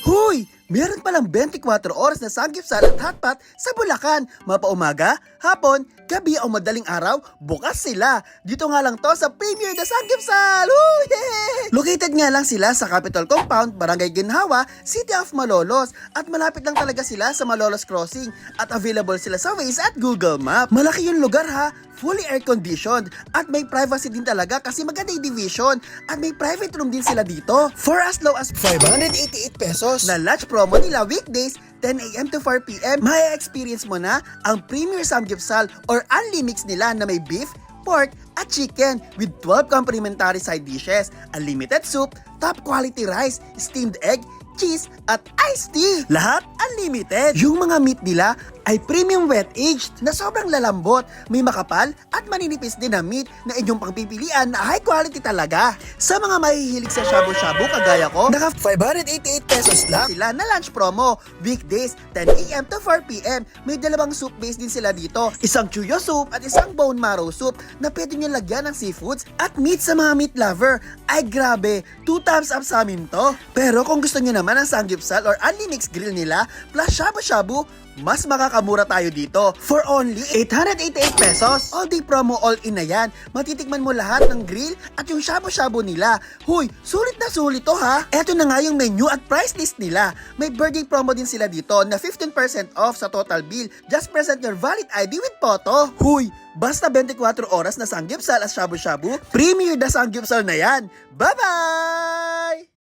Huy! Meron palang 24 oras na sanggipsal at hotpot sa Bulacan. Mapaumaga, hapon, gabi o madaling araw, bukas sila. Dito nga lang to sa Premier na Sanggipsal! Yay! Located nga lang sila sa Capitol Compound, Barangay Ginhawa, City of Malolos. At malapit lang talaga sila sa Malolos Crossing. At available sila sa Waze at Google Map. Malaki yung lugar ha, fully air-conditioned. At may privacy din talaga kasi maganda yung division. At may private room din sila dito. For as low as 588 pesos na lunch promo nila weekdays 10 a.m. to 4 p.m. May experience mo na ang Premier Samgyeopsal or Unlimix nila na may beef, pork, at chicken with 12 complimentary side dishes, unlimited soup, top quality rice, steamed egg, cheese, at iced tea. Lahat unlimited. Yung mga meat nila ay premium wet aged na sobrang lalambot. May makapal at maninipis din na meat na inyong pangpipilian na high quality talaga. Sa mga mahihilig sa shabu-shabu kagaya ko, naka 588 pesos lang sila na lunch promo. Weekdays 10 a.m. to 4 p.m. May dalawang soup base din sila dito. Isang chuyo soup at isang bone marrow soup na pwede nyo lagyan ng seafoods at meat sa mga meat lover. Ay grabe, 2 thumbs up sa amin to. Pero kung gusto nyo naman ang Sanggyeopsal or Unlimix grill nila plus shabu-shabu, mas makakamura tayo dito for only 888 pesos. All day promo all in na yan. Matitikman mo lahat ng grill at yung shabu-shabu nila. Huy, sulit na sulit to ha. Eto na nga yung menu at price list nila. May birthday promo din sila dito na 15% off sa total bill. Just present your valid ID with photo. Huy, basta 24 oras na Sanggyeopsal at shabu-shabu, Premier na Sanggyeopsal na yan. Bye-bye!